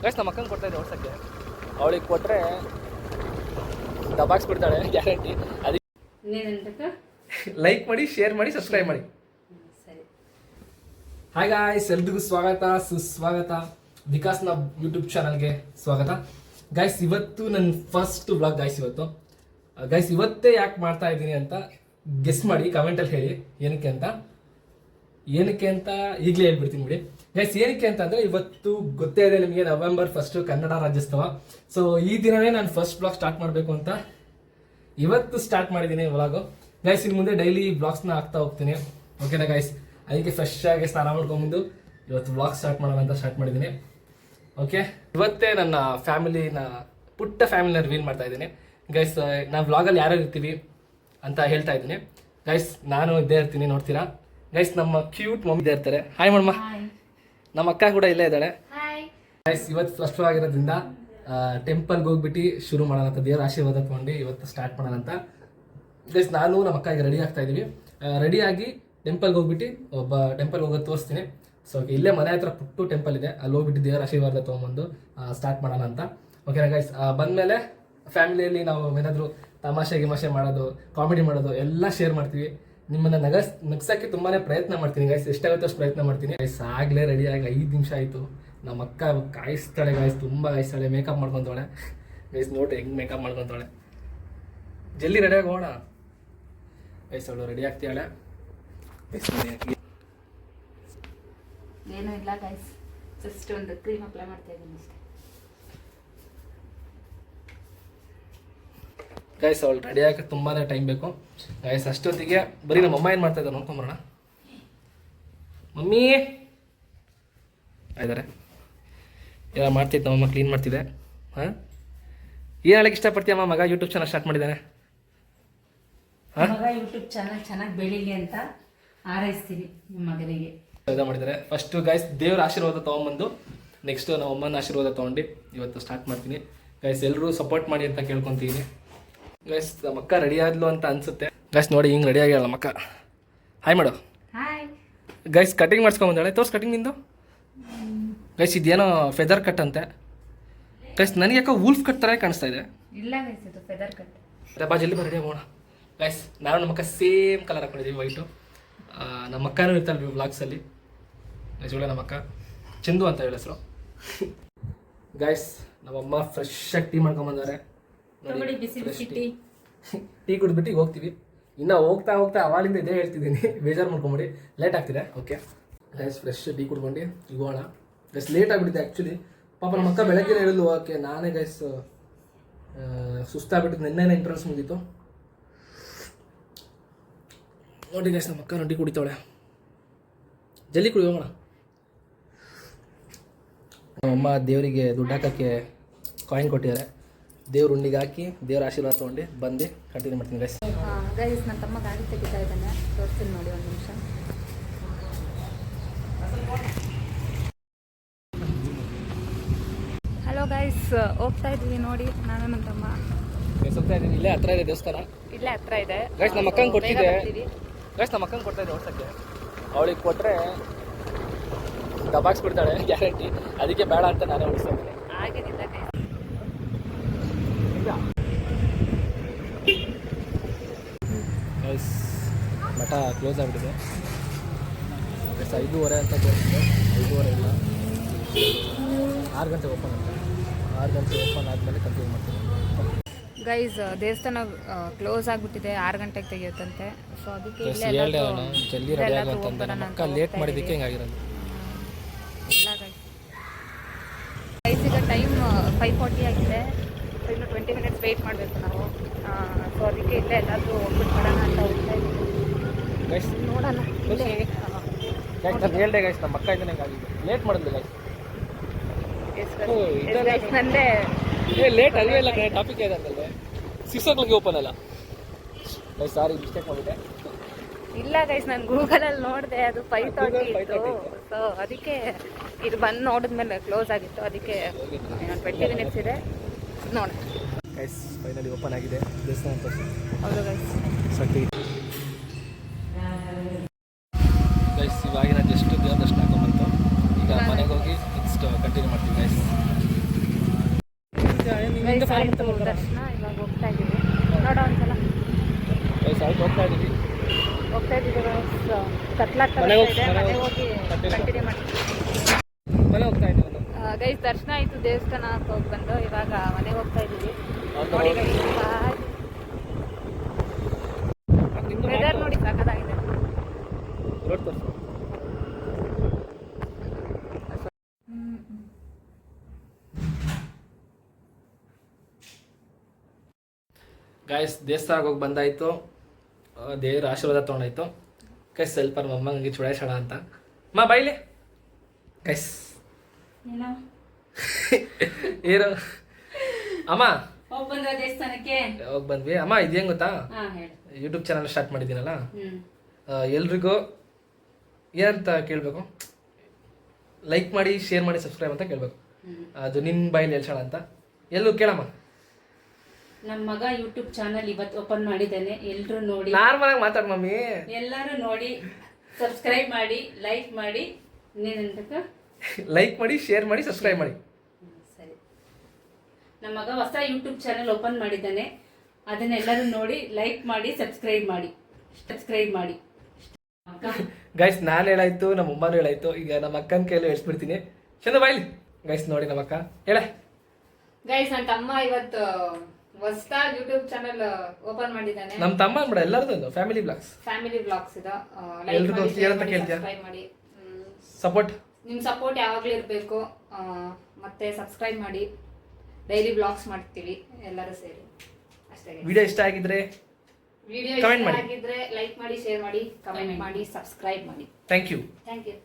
Guys ನಮ್ಮ ಅಕ್ಕಂಗೆ ಕೊಡ್ತಾ ಇದ್ದೆ ಓಡ್ಸೋಕ್ಕೆ. ಅವಳಿಗೆ ಕೊಟ್ಟರೆ ದಬಾಕ್ಸ್ಬಿಡ್ತಾಳೆ ಗ್ಯಾರಂಟಿ. ಅದಕ್ಕೆ ಲೈಕ್ ಮಾಡಿ, ಶೇರ್ ಮಾಡಿ, ಸಬ್ಸ್ಕ್ರೈಬ್ ಮಾಡಿ. ಹಾಯ್ ಗಾಯ್ಸ್, ಎಲ್ರಿಗೂ ಸ್ವಾಗತ ಸುಸ್ವಾಗತ. ವಿಕಾಸ್ನ ಯೂಟ್ಯೂಬ್ ಚಾನಲ್ಗೆ ಸ್ವಾಗತ. ಗೈಸ್ ಇವತ್ತು ನನ್ನ ಫಸ್ಟ್ ವ್ಲಾಗ್ ಗೈಸ್. ಇವತ್ತೇ ಯಾಕೆ ಮಾಡ್ತಾ ಇದ್ದೀನಿ ಅಂತ ಗೆಸ್ ಮಾಡಿ ಕಮೆಂಟಲ್ಲಿ ಹೇಳಿ ಏನಕ್ಕೆ ಅಂತ ಈಗಲೇ ಹೇಳ್ಬಿಡ್ತೀನಿ ಬಿಡಿ ಗೈಸ್. ಏನಕ್ಕೆ ಅಂತ ಅಂದರೆ ಇವತ್ತು ಗೊತ್ತೇ ಇದೆ ನಿಮಗೆ, ನವೆಂಬರ್ 1 ಕನ್ನಡ ರಾಜ್ಯೋತ್ಸವ. ಸೊ ಈ ದಿನವೇ ನಾನು ಫಸ್ಟ್ ವ್ಲಾಗ್ ಸ್ಟಾರ್ಟ್ ಮಾಡಬೇಕು ಅಂತ ಇವತ್ತು ಸ್ಟಾರ್ಟ್ ಮಾಡಿದ್ದೀನಿ ವ್ಲಾಗು ಗೈಸ್. ಇನ್ನು ಮುಂದೆ ಡೈಲಿ ವ್ಲಾಗ್ಸ್ನ ಹಾಕ್ತಾ ಹೋಗ್ತೀನಿ, ಓಕೆನಾ ಗೈಸ್? ಅದಕ್ಕೆ ಫ್ರೆಶ್ ಆಗಿ ಸ್ನಾನ ಮಾಡ್ಕೊಂಬಂದು ಇವತ್ತು ವ್ಲಾಗ್ ಸ್ಟಾರ್ಟ್ ಮಾಡೋಣ ಅಂತ ಸ್ಟಾರ್ಟ್ ಮಾಡಿದ್ದೀನಿ. ಓಕೆ, ಇವತ್ತೇ ನನ್ನ ಪುಟ್ಟ ಫ್ಯಾಮಿಲಿನ ರಿವೀಲ್ ಮಾಡ್ತಾ ಇದ್ದೀನಿ ಗೈಸ್. ನಾವು ವ್ಲಾಗಲ್ಲಿ ಯಾರು ಇರ್ತೀವಿ ಅಂತ ಹೇಳ್ತಾ ಇದ್ದೀನಿ ಗೈಸ್. ನಾನು ಇದ್ದೇ ಇರ್ತೀನಿ, ನೋಡ್ತೀರಾ ಗೈಸ್. ನಮ್ಮ ಕ್ಯೂಟ್ ಮಮ್ಮಿ ಇದ್ದೇ ಇರ್ತಾರೆ. ಹಾಯ್ ಮಮ್ಮ. ನಮ್ಮ ಅಕ್ಕ ಕೂಡ ಇಲ್ಲೇ ಇದ್ದಾಳೆ ಗೈಸ್. ಇವತ್ತು ಫಸ್ಟ್ ಆಗಿರೋದ್ರಿಂದ ಟೆಂಪಲ್ಗೆ ಹೋಗ್ಬಿಟ್ಟು ಶುರು ಮಾಡೋಣ ಅಂತ, ದೇವರ ಆಶೀರ್ವಾದ ತೊಗೊಂಡು ಇವತ್ತು ಸ್ಟಾರ್ಟ್ ಮಾಡೋಣ ಅಂತ ಗೈಸ್. ನಾನು ನಮ್ಮ ಅಕ್ಕ ಈಗ ರೆಡಿ ಆಗ್ತಾ ಇದ್ದೀವಿ. ರೆಡಿಯಾಗಿ ಟೆಂಪಲ್ಗೆ ಹೋಗ್ಬಿಟ್ಟು ಟೆಂಪಲ್ಗೆ ಹೋಗೋದು ತೋರಿಸ್ತೀನಿ. ಸೊ ಇಲ್ಲೇ ಮನೆ ಹತ್ರ ಪುಟ್ಟು ಟೆಂಪಲ್ ಇದೆ, ಅಲ್ಲಿ ಹೋಗ್ಬಿಟ್ಟು ದೇವರ ಆಶೀರ್ವಾದ ತೊಗೊಂಬಂದು ಸ್ಟಾರ್ಟ್ ಮಾಡೋಣ ಅಂತ, ಓಕೆನಾ ಗೈಸ್? ಬಂದಮೇಲೆ ಫ್ಯಾಮಿಲಿಯಲ್ಲಿ ನಾವು ಏನಾದರೂ ತಮಾಷೆ ಮಾಡೋದು, ಕಾಮಿಡಿ ಮಾಡೋದು ಎಲ್ಲ ಶೇರ್ ಮಾಡ್ತೀವಿ. ನಿಮ್ಮನ್ನು ನಗ್ಸೋಕ್ಕೆ ತುಂಬಾ ಪ್ರಯತ್ನ ಮಾಡ್ತೀನಿ ಗೈಸ್. ಎಷ್ಟಾಗುತ್ತೋ ಅಷ್ಟು ಪ್ರಯತ್ನ ಮಾಡ್ತೀನಿ ಗೈಸ್. ಆಗಲೇ ರೆಡಿಯಾಗಿ 5 ನಿಮಿಷ ಆಯಿತು. ನಮ್ಮ ಅಕ್ಕ ಕಾಯಿಸ್ತಾಳೆ ಗೈಸ್, ತುಂಬ ಕಾಯಿಸ್ತಾಳೆ. Makeup ಮಾಡ್ಕೊತಾಳೆ guys. ನೋಡ್ರಿ ಹೆಂಗೆ ಮೇಕಪ್ ಮಾಡ್ಕೊತಾಳೆ. ಜಲ್ದಿ ರೆಡಿಯಾಗಿ ಹೋಗೋಣ ಗೈಸ್. ಅವಳು ರೆಡಿ ಆಗ್ತಾಳೆ. ಏನೂ ಇಲ್ಲ ಗೈಸ್, ಜಸ್ಟ್ ಒಂದು ಕ್ರೀಮ್ ಅಪ್ಲೈ ಮಾಡ್ತಾ ಇದ್ದೀನಿ ಅಷ್ಟೇ ಗೈಸ್. ಅವಳು ರೆಡಿ ಆಗಕ್ಕೆ ತುಂಬಾ ಟೈಮ್ ಬೇಕು ಗೈಸ್. ಅಷ್ಟೊತ್ತಿಗೆ ಬರೀ ನಮ್ಮ ಅಮ್ಮ ಏನು ಮಾಡ್ತಾ ಇದ್ದಾರೆ ನೋಡ್ಕೊಂಬರೋಣ. ಮಮ್ಮಿ ಇದ್ದಾರೆ, ಎಲ್ಲ ಮಾಡ್ತಿದ್ದ ನಮ್ಮಮ್ಮ, ಕ್ಲೀನ್ ಮಾಡ್ತಿದ್ದೆ. ಹಾಂ, ಏನು ಹೇಳಕ್ಕೆ ಇಷ್ಟಪಡ್ತೀಯಮ್ಮ? ಮಗ ಯೂಟ್ಯೂಬ್ ಚಾನಲ್ ಸ್ಟಾರ್ಟ್ ಮಾಡಿದ್ದಾನೆ. ಮಗ ಯೂಟ್ಯೂಬ್ ಚಾನಲ್ ಚೆನ್ನಾಗಿ ಬೆಳೀಲಿ ಅಂತ ಹಾರೈಸ್ತೀನಿ ನಿಮ್ಮ ಮಗನಿಗೆ. ಮಾಡಿದ್ದಾರೆ. ಫಸ್ಟು ಗೈಸ್ ದೇವ್ರ ಆಶೀರ್ವಾದ ತೊಗೊಂಬಂದು ನೆಕ್ಸ್ಟು ನಮ್ಮ ಅಮ್ಮನ ಆಶೀರ್ವಾದ ತೊಗೊಂಡು ಇವತ್ತು ಸ್ಟಾರ್ಟ್ ಮಾಡ್ತೀನಿ ಗೈಸ್. ಎಲ್ಲರೂ ಸಪೋರ್ಟ್ ಮಾಡಿ ಅಂತ ಕೇಳ್ಕೊತೀನಿ ಗೈಸ್. ನಮ್ಮ ಅಕ್ಕ ರೆಡಿ ಆದ್ಲು ಅಂತ ಅನ್ಸುತ್ತೆ ಗೈಸ್. ನೋಡಿ ಹಿಂಗೆ ರೆಡಿ ಆಗ್ಯಾಳ ನಮ್ಮ ಅಕ್ಕ. ಹಾಯ್ ಮಾಡು. Hi guys. ಕಟಿಂಗ್ ಮಾಡಿಸ್ಕೊಂಬಂದಾಳೆ, ತೋರ್ಸ್ ಕಟಿಂಗ್ ನಿಂದು ಗೈಸ್. ಇದೇನೋ ಫೆದರ್ ಕಟ್ ಅಂತೆ ಗೈಸ್. ನನಗೆ ಯಾಕೋ ವೂಲ್ಫ್ ಕಟ್ ಥರ ಕಾಣಿಸ್ತಾ ಇದೆ. ಇಲ್ಲ ಗೈಸ್, ಇದು ಫೆದರ್ ಕಟ್. ಬಾ ಜಲ್ದಿ ರೆಡಿ ಆಗೋಣ ಗೈಸ್. ನಾನು ನಮ್ಮ ಅಕ್ಕ ಸೇಮ್ ಕಲರ್ ಹಾಕೊಂಡಿದ್ದೀವಿ, ವೈಟು. ನಮ್ಮ ಅಕ್ಕನೂ ಇರ್ತಾಳೆ ವ್ಲಾಗ್ಸಲ್ಲಿ ಗೈಸ್. ಒಳ್ಳೆ ನಮ್ಮ ಅಕ್ಕ ಚಂದು ಅಂತ ಹೇಳಿ ಹೆಸರು ಗೈಸ್. ನಮ್ಮಮ್ಮ ಫ್ರೆಶ್ ಆಗಿ ಟೀ ಮಾಡ್ಕೊಂಬಂದಾರೆ. ಟೀ ಕುಡಿದ್ಬಿಟ್ಟು ಹೋಗ್ತೀವಿ. ಇನ್ನು ಹೋಗ್ತಾ ಅವಾಲಿಂದ ಇದೇ ಹೇಳ್ತಿದ್ದೀನಿ, ಬೇಜಾರು ಮಾಡ್ಕೊಂಬಿಡಿ, ಲೇಟ್ ಆಗ್ತಿದೆ. ಓಕೆ ಗೈಸ್, ಫ್ರೆಶ್ ಟೀ ಕುಡ್ಕೊಂಡು ಈಗ ಹೋಗೋಣ ಗೈಸ್. ಲೇಟ್ ಆಗಿಬಿಟ್ಟಿದೆ ಆ್ಯಕ್ಚುಲಿ. ಪಾಪ ನಮ್ಮ ಅಕ್ಕ ಬೆಳಗ್ಗೆ ಹೇಳಿದ್ಲು ಓಕೆ. ನಾನೇ ಗೈಸ್ ಸುಸ್ತಾಗ್ಬಿಟ್ಟಿದ್ದು. ನಿನ್ನೆ ಎಂಟ್ರೆನ್ಸ್ ಮುಗೀತು ನೋಡಿ ಗೈಸ್. ನಮ್ಮ ಅಕ್ಕ ಟೀ ಕುಡಿತಾವಳೆ, ಜಲ್ದಿ ಕುಡಿ ಹೋಗೋಣ. ನಮ್ಮಮ್ಮ ದೇವರಿಗೆ ದುಡ್ಡು ಹಾಕೋಕ್ಕೆ ಕಾಯಿನ್ ಕೊಟ್ಟಿದ್ದಾರೆ. ದೇವ್ರ ಉಂಡಿಗೆ ಹಾಕಿ ದೇವ್ರ ಆಶೀರ್ವಾದ ತೊಗೊಂಡು ಬಂದು ಕಂಟಿನ್ಯೂ ಮಾಡ್ತೀನಿ ಗೈಸ್. ಗೈಸ್, ನನ್ನ ತಮ್ಮ ಗಾಡಿ ತೆಗಿತಾ ಇದ್ದಾನೆ, ತೋರಿಸ್ತೀನಿ ನೋಡಿ ಒಂದು ನಿಮಿಷ. ಹಲೋ ಗೈಸ್, ಹೋಗ್ತಾ ಇದ್ದೀವಿ ನೋಡಿ, ನಾನು ನನ್ನ ತಮ್ಮ ಹೋಗ್ತಾ ಇದ್ದೀನಿ. ಇಲ್ಲೇ ಹತ್ರ ಇದೆ ದೇವಸ್ಥಾನ, ಇಲ್ಲೇ ಹತ್ರ ಇದೆ ಗೈಸ್. ನಮ್ಮ ಅಕ್ಕಂಗೆ ಕೊಡ್ತಿದ್ದೆ ಗೈಸ್, ನಮ್ಮ ಅಕ್ಕಂಗೆ ಕೊಡ್ತಾ ಇದ್ದೆ ಓಡ್ಸೋಕ್ಕೆ. ಅವಳಿಗೆ ಕೊಟ್ಟರೆ ದಬಾಕ್ಸ್ಬಿಡ್ತಾಳೆ ಗ್ಯಾರಂಟಿ. ಅದಕ್ಕೆ ಬೇಡ ಅಂತ ನಾನೇ ಓಡಿಸ್ತೀನಿ. ಹಾಗೇನಿಲ್ಲ ಗೈಸ್. ಮಠ ಕ್ಲೋಸ್ ಆಗಿಬಿಟ್ಟಿದೆ ಗೈಸ್. 5:30 ಅಂತ ತೋರಿಸಿದೆ, 5:30 ಇಲ್ಲ, 6 ಗಂಟೆ ಓಪನ್ ಅಂತ. 6 ಗಂಟೆ ಓಪನ್ ಆದಮೇಲೆ ಕಂಟಿನ್ಯೂ ಮಾಡ್ತೀನಿ ಗೈಸ್. ದೇವಸ್ಥಾನ ಕ್ಲೋಸ್ ಆಗಿಬಿಟ್ಟಿದೆ, 6 ಗಂಟೆಗೆ ತೆಗಿಯುತ್ತಂತೆ. ಸೊ ಅದಕ್ಕೆ ಜಲ್ದಿ ರೆಡಿ ಆಗುತ್ತಂತ. ನಮ್ಮ ಅಕ್ಕ ಲೇಟ್ ಮಾಡಿದ್ದಕ್ಕೆ ಹಿಂಗಾಗಿರೋದು. ಇಲ್ಲ ಗೈಸ್, ಈಗ ಟೈಮ್ 5:40 ಆಗಿದೆ. ಇನ್ನು 20 ಮಿನಿಟ್ಸ್ ವೆಯ್ಟ್ ಮಾಡಬೇಕು ನಾವು. ಸೊ ಅದಕ್ಕೆ ಇಲ್ಲೇ ಎಲ್ಲಾದರೂ ಹೋಗ್ಬಿಟ್ಟು ಬರೋಣ ಅಂತ ಹೋಗ್ತಾ ಇದ್ದೀವಿ. ಗೈಸ್ ನೋಡೋಣ. ಗೈಸ್ ನಾನು ಹೇಳ್ದೆ ಗೈಸ್, ನಮ್ಮ ಅಕ್ಕ ಇದನ್ನ ಹಿಂಗಾಗಿದೆ. ಲೇಟ್ ಮಾಡಿದ್ಲು ಗೈಸ್. ನಂದೇ ಲೇಟ್ ಅಲ್ವೇ ಇಲ್ಲ, ಟಾಪಿಕ್ ಇದೆ ಅಂತಲ್ವೇ. 6 o'clock ಓಪನ್ ಅಲ್ಲ ಗೈಸ್. ಸಾರಿ, ಮಿಸ್ಟೇಕ್ ಮಾಡಿದೆ. ಇಲ್ಲ ಗೈಸ್, ನಾನು ಗೂಗಲಲ್ಲಿ ನೋಡಿದೆ, ಅದು 5:30 ಇತ್ತು. ಸೊ ಅದಕ್ಕೆ ಇದು ಬಂದು ನೋಡಿದ್ಮೇಲೆ ಕ್ಲೋಸ್ ಆಗಿತ್ತು. ಅದಕ್ಕೆ 20 ಮಿನಿಟ್ಸ್ ಇದೆ, ನೋಡಿ ಗೈಸ್. ಫೈನಲಿ ಓಪನ್ ಆಗಿದೆ ದೇವಸ್ಥಾನ. ಹೌದು ಗೈಸ್. ಸಟ್ಟಿ ಗೈಸ್. ಇವಾಗಿನ ಜಸ್ಟ್ ದೇವ್ರ ದರ್ಶನ ಹಾಕೊಂಡ್ಬಂತು. ಈಗ ಮನೆಗೆ ಹೋಗಿ ನೆಕ್ಸ್ಟ್ ಕಂಟಿನ್ಯೂ ಮಾಡ್ತೀವಿ ಗೈಸ್. ಹಂಗೆ ಫಾಲೋ ಮಾಡ್ತಾ ಬರ್ತಾರೆ ದರ್ಶನ ಇವಾಗ ಹೋಗ್ತಾ ಇದ್ದೀವಿ. ನೋಡೋ ಒಂದ್ಸಲ ಆಯ್ತು ಹೋಗ್ತಾ ಇದ್ದೀವಿ. ಕತ್ಲಾಗ್ತಾ ಮನೆಗೆ ಇದೆ. ಹೋಗಿ- ಮನೆಗೆ ಹೋಗಿ continue ಕಂಟಿನ್ಯೂ ಮಾಡ್ತೀವಿ. ಮನೆ ಹೋಗ್ತಾ ಇದ್ದೀವಿ ನಾವು. ಗೈಸ್ ದರ್ಶನ ಆಯಿತು, ದೇವಸ್ಥಾನಕ್ಕೆ ಹೋಗಿ ಬಂದು ಇವಾಗ ಮನೆಗೆ ಹೋಗ್ತಾ ಇದ್ದೀವಿ. ಹೌದು, ನೋಡಿ ಹೌದು. ಗೈಸ್ ವೆದರ್ ನೋಡಿ ಸಾಕಾಗಿದೆ. ರೋಡ್ ತೋರಿಸು. ಗಾಯ್ಸ್ ದೇವಸ್ಥಾನಕ್ಕೆ ಹೋಗಿ ಬಂದಾಯಿತು. ದೇವ್ರ ಆಶೀರ್ವಾದ ತೊಗೊಂಡಾಯ್ತು. ಗೈಸ್ ಸ್ವಲ್ಪ ನಮ್ಮ ಅಮ್ಮಂಗೆ ಚುಡಾಯಿಸೋಣ ಅಂತ ಬೈಲಿ ಗೈಸ್ ಏನು ಅಮ್ಮ ಹೋಗ್ಬಂದ್ರ ದೇವಸ್ಥಾನಕ್ಕೆ ಹೋಗಿ ಬಂದ್ವಿ. ಅಮ್ಮ ಇದೇನು ಗೊತ್ತಾ, ಯೂಟ್ಯೂಬ್ ಚಾನಲ್ ಸ್ಟಾರ್ಟ್ ಮಾಡಿದ್ದೀನಲ್ಲ, ಎಲ್ರಿಗೂ ಏನಂತ ಕೇಳಬೇಕು, ಲೈಕ್ ಮಾಡಿ, ಶೇರ್ ಮಾಡಿ, ಸಬ್ಸ್ಕ್ರೈಬ್ ಅಂತ ಕೇಳಬೇಕು. ಅದು ನಿನ್ನ ಬಾಯಲ್ಲಿ ಹೇಳ್ಸೋಣ ಅಂತ. ಎಲ್ಲೂ ಕೇಳಮ್ಮ. ನಮ್ಮ ಮಗ ಯೂಟ್ಯೂಬ್ ಚಾನಲ್ ಇವತ್ತು ಓಪನ್ ಮಾಡಿದ್ದಾನೆ. ಎಲ್ಲರೂ ನೋಡಿ, ನಾರ್ಮಲ್ ಆಗಿ ಮಾತಾಡ್ ಮಮ್ಮಿ. ಎಲ್ಲರೂ ನೋಡಿ, ಸಬ್ಸ್ಕ್ರೈಬ್ ಮಾಡಿ, ಲೈಕ್ ಮಾಡಿ. ಇನ್ನೇನಂತ ಲೈಕ್ ಮಾಡಿ, ಶೇರ್ ಮಾಡಿ, ಸಬ್ಸ್ಕ್ರೈಬ್ ಮಾಡಿ. ಸರಿ. ನಮ್ಮ ಮಗ ಹೊಸ ಯೂಟ್ಯೂಬ್ ಚಾನಲ್ ಓಪನ್ ಮಾಡಿದ್ದಾನೆ. ಅದನ್ನೆಲ್ಲರೂ ನೋಡಿ, ಲೈಕ್ ಮಾಡಿ, ಸಬ್ಸ್ಕ್ರೈಬ್ ಮಾಡಿ. ಗೈಸ್ ನಾನು ಹೇಳಾಯ್ತು, ನಮ್ಮ ಅಮ್ಮನೂ ಹೇಳಾಯ್ತು. ಈಗ ನಮ್ಮ ಅಕ್ಕನ ಕೈಯಲ್ಲಿ ಹೇಳ್ಸ್ಬಿಡ್ತೀನಿ. ಚಂದ ಬಾಯ್ಲಿ ಗೈಸ್. ನೋಡಿ ನಮ್ಮ ಅಕ್ಕ ಹೇಳ. ಗೈಸ್ ನನ್ನ ತಮ್ಮ ಇವತ್ತು ಹೊಸದಾಗಿ ಯೂಟ್ಯೂಬ್ ಚಾನಲ್ ಓಪನ್ ಮಾಡಿದ್ದಾನೆ. ನಮ್ಮ ತಮ್ಮ ಅಂದ್ಬಿಡ ಎಲ್ಲರದ್ದು ಫ್ಯಾಮಿಲಿ ಬ್ಲಾಗ್ಸ್. ಫ್ಯಾಮಿಲಿ ಬ್ಲಾಗ್ಸ್ ಇದು. ಎಲ್ರಿಗೂ ಏನಂತ ಕೇಳ್ತೀಯ? ಸಬ್ಸ್ಕ್ರೈಬ್ ಮಾಡಿ. ಸಪೋರ್ಟ್ ನಿಮ್ಮ ಸಪೋರ್ಟ್ ಯಾವಾಗಲೂ ಇರಬೇಕು. ಮತ್ತೆ ಸಬ್ಸ್ಕ್ರೈಬ್ ಮಾಡಿ. ಡೈಲಿ ಬ್ಲಾಗ್ಸ್ ಮಾಡ್ತೀವಿ ಎಲ್ಲರೂ ಸೇರಿ. ಅಷ್ಟೇ. ವಿಡಿಯೋ ಇಷ್ಟ ಆಗಿದ್ರೆ ವಿಡಿಯೋ comment ಇಷ್ಟ ಮಾಡಿ. ಆಗಿದ್ರೆ ಲೈಕ್ ಮಾಡಿ, ಶೇರ್ ಮಾಡಿ, ಕಮೆಂಟ್ ಮಾಡಿ, ಸಬ್ಸ್ಕ್ರೈಬ್ ಮಾಡಿ. Thank you. Thank you.